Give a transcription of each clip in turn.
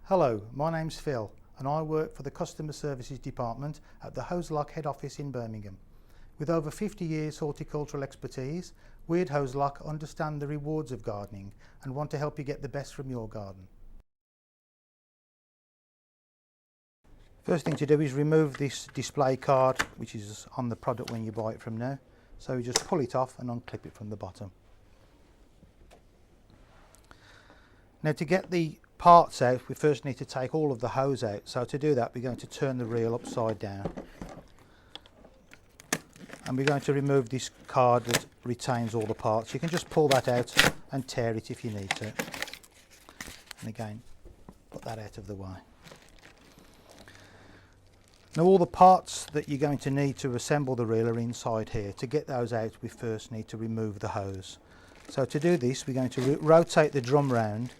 Hello, my name's Phil and I work for the Customer Services Department at the Hozelock head office in Birmingham. With over 50 years horticultural expertise, we at Hozelock understand the rewards of gardening and want to help you get the best from your garden. First thing to do is remove this display card, which is on the product when you buy it from now. So you just pull it off and unclip it from the bottom. Now to get the parts out, we first need to take all of the hose out. So to do that, we're going to turn the reel upside down. And we're going to remove this card that retains all the parts. You can just pull that out and tear it if you need to. And again, put that out of the way. Now all the parts that you're going to need to assemble the reel are inside here. To get those out, we first need to remove the hose. So to do this, we're going to rotate the drum round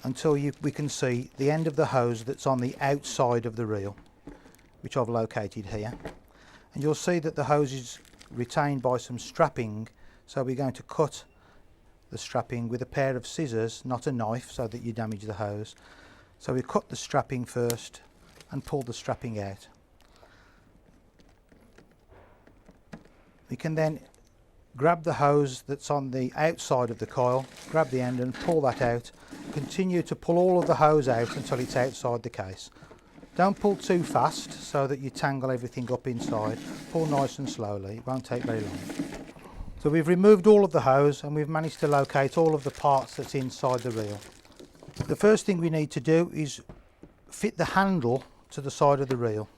until we can see the end of the hose that's on the outside of the reel, which I've located here. And you'll see that the hose is retained by some strapping, so we're going to cut the strapping with a pair of scissors, not a knife, so that you damage the hose. So we cut the strapping first and pull the strapping out. We can then grab the hose that's on the outside of the coil, grab the end and pull that out. Continue to pull all of the hose out until it's outside the case. Don't pull too fast so that you tangle everything up inside. Pull nice and slowly, it won't take very long. So we've removed all of the hose and we've managed to locate all of the parts that's inside the reel. The first thing we need to do is fit the handle to the side of the reel.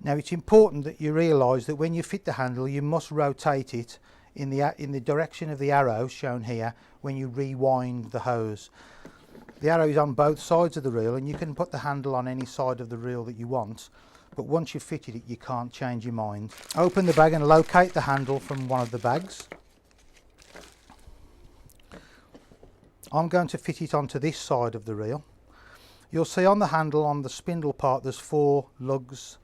Now it's important that you realise that when you fit the handle you must rotate it in the direction of the arrow shown here when you rewind the hose. The arrow is on both sides of the reel and you can put the handle on any side of the reel that you want, but once you've fitted it you can't change your mind. Open the bag and locate the handle from one of the bags. I'm going to fit it onto this side of the reel. You'll see on the handle, on the spindle part, there's 4 lugs,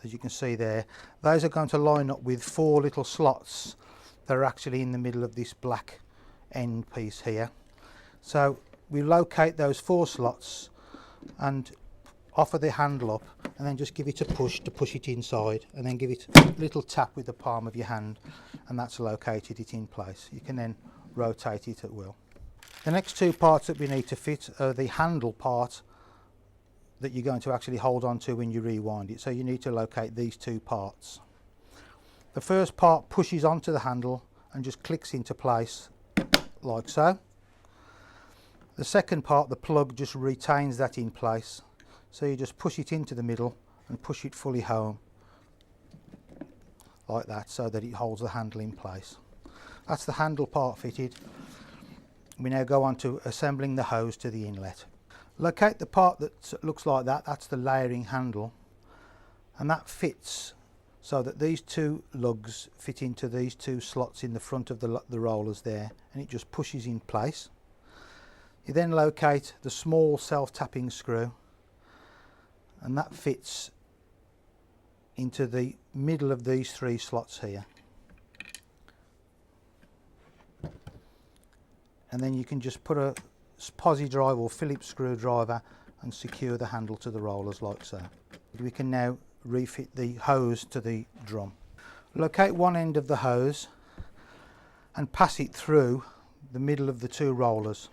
as you can see there. Those are going to line up with 4 little slots that are actually in the middle of this black end piece here. So we locate those 4 slots and offer the handle up and then just give it a push to push it inside, and then give it a little tap with the palm of your hand and that's located it in place. You can then rotate it at will. The next 2 parts that we need to fit are the handle part that you're going to actually hold on to when you rewind it. So you need to locate these 2 parts. The first part pushes onto the handle and just clicks into place like so. The second part, the plug, just retains that in place. So you just push it into the middle and push it fully home like that, so that it holds the handle in place. That's the handle part fitted. We now go on to assembling the hose to the inlet. Locate the part that looks like that, that's the layering handle, and that fits so that these 2 lugs fit into these 2 slots in the front of the rollers there, and it just pushes in place. You then locate the small self-tapping screw, and that fits into the middle of these 3 slots here. And then you can just put a posi drive or Phillips screwdriver and secure the handle to the rollers like so. We can now refit the hose to the drum. Locate one end of the hose and pass it through the middle of the 2 rollers.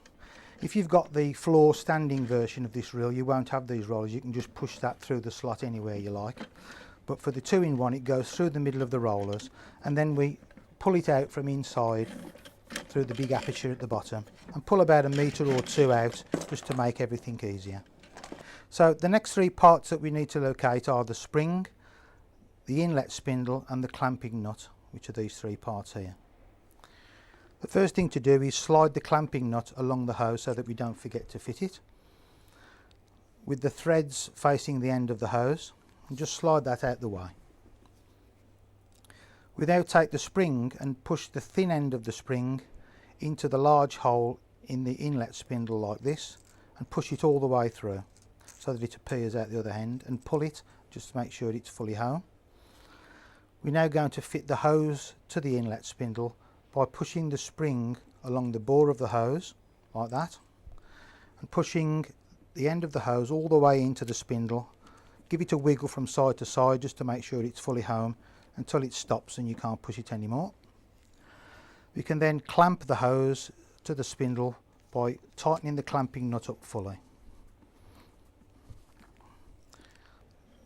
If you've got the floor standing version of this reel, you won't have these rollers. You can just push that through the slot anywhere you like. But for the 2-in-1, it goes through the middle of the rollers, and then we pull it out from inside through the big aperture at the bottom and pull about 1 metre or 2 out, just to make everything easier. So the next 3 parts that we need to locate are the spring, the inlet spindle and the clamping nut, which are these 3 parts here. The first thing to do is slide the clamping nut along the hose so that we don't forget to fit it, with the threads facing the end of the hose, and just slide that out the way. We now take the spring and push the thin end of the spring into the large hole in the inlet spindle like this, and push it all the way through so that it appears out the other end, and pull it just to make sure it's fully home. We're now going to fit the hose to the inlet spindle by pushing the spring along the bore of the hose like that, and pushing the end of the hose all the way into the spindle. Give it a wiggle from side to side just to make sure it's fully home until it stops and you can't push it anymore. We can then clamp the hose to the spindle by tightening the clamping nut up fully.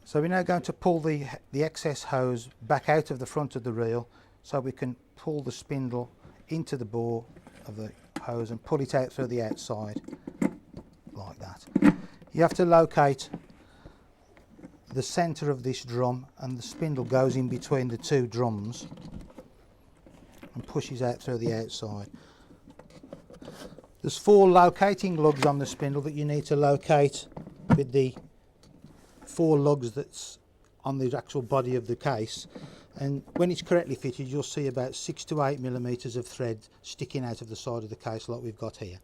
So we're now going to pull the excess hose back out of the front of the reel so we can pull the spindle into the bore of the hose and pull it out through the outside like that. You have to locate the centre of this drum, and the spindle goes in between the two drums and pushes out through the outside. There's 4 locating lugs on the spindle that you need to locate with the 4 lugs that's on the actual body of the case, and when it's correctly fitted you'll see about 6 to 8 millimeters of thread sticking out of the side of the case like we've got here.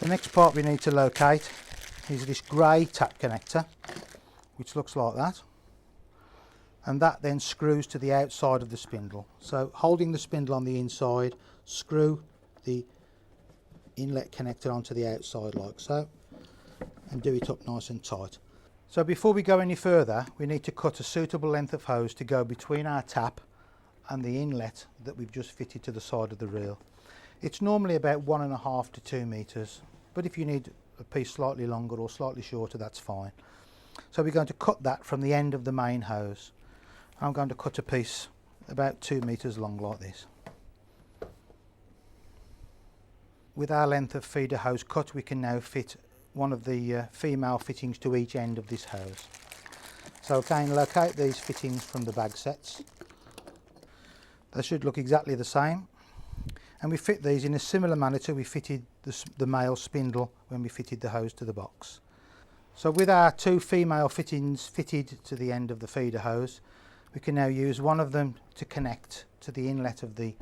The next part we need to locate is this grey tap connector, which looks like that, and that then screws to the outside of the spindle. So holding the spindle on the inside, screw the inlet connector onto the outside like so, and do it up nice and tight. So before we go any further, we need to cut a suitable length of hose to go between our tap and the inlet that we've just fitted to the side of the reel. It's normally about 1.5 to 2 meters, but if you need a piece slightly longer or slightly shorter, that's fine. So we're going to cut that from the end of the main hose. I'm going to cut a piece about 2 meters long like this. With our length of feeder hose cut, we can now fit one of the female fittings to each end of this hose. So again, locate these fittings from the bag sets. They should look exactly the same, and we fit these in a similar manner to we fitted the male spindle when we fitted the hose to the box. So with our 2 female fittings fitted to the end of the feeder hose, we can now use one of them to connect to the inlet of the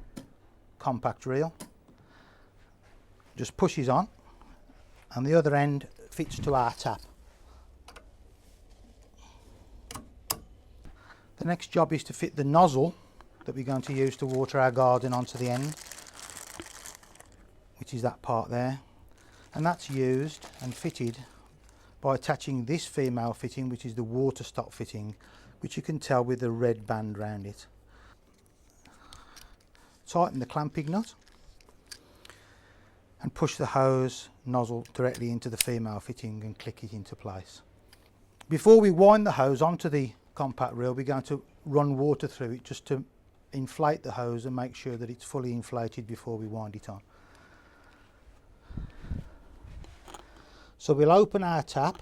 compact reel. Just pushes on, and the other end fits to our tap. The next job is to fit the nozzle that we're going to use to water our garden onto the end, which is that part there, and that's used and fitted by attaching this female fitting, which is the water stop fitting, which you can tell with the red band round it. Tighten the clamping nut and push the hose nozzle directly into the female fitting and click it into place. Before we wind the hose onto the compact reel, we're going to run water through it just to inflate the hose and make sure that it's fully inflated before we wind it on. So we'll open our tap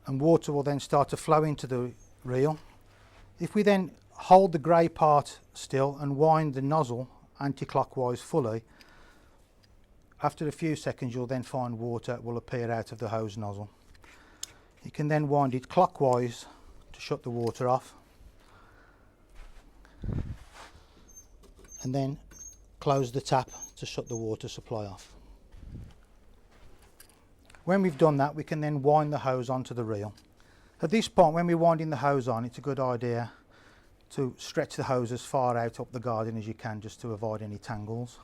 and water will then start to flow into the reel. If we then hold the grey part still and wind the nozzle anti-clockwise fully, after a few seconds you'll then find water will appear out of the hose nozzle. You can then wind it clockwise to shut the water off, and then close the tap to shut the water supply off. When we've done that, we can then wind the hose onto the reel. At this point, when we're winding the hose on, it's a good idea to stretch the hose as far out up the garden as you can, just to avoid any tangles.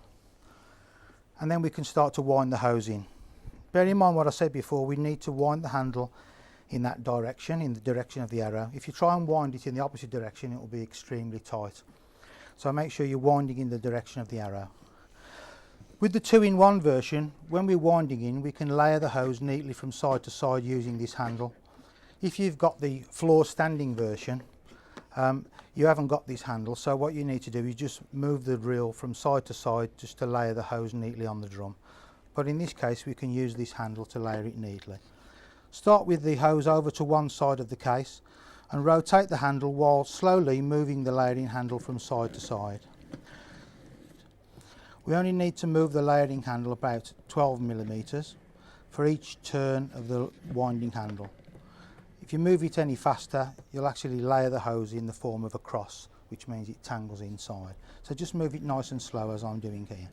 And then we can start to wind the hose in. Bear in mind what I said before, we need to wind the handle in that direction, in the direction of the arrow. If you try and wind it in the opposite direction, it will be extremely tight. So make sure you're winding in the direction of the arrow. With the 2-in-1 version, when we're winding in, we can layer the hose neatly from side to side using this handle. If you've got the floor standing version, you haven't got this handle, so what you need to do is just move the reel from side to side just to layer the hose neatly on the drum. But in this case, we can use this handle to layer it neatly. Start with the hose over to one side of the case and rotate the handle while slowly moving the layering handle from side to side. We only need to move the layering handle about 12 millimeters for each turn of the winding handle. If you move it any faster, you'll actually layer the hose in the form of a cross, which means it tangles inside. So just move it nice and slow as I'm doing here.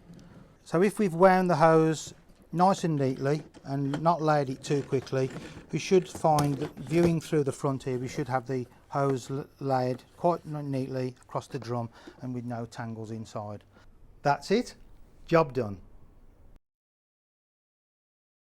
So if we've wound the hose nice and neatly and not layered it too quickly, we should find that viewing through the front here, we should have the hose layered quite neatly across the drum and with no tangles inside. That's it, job done.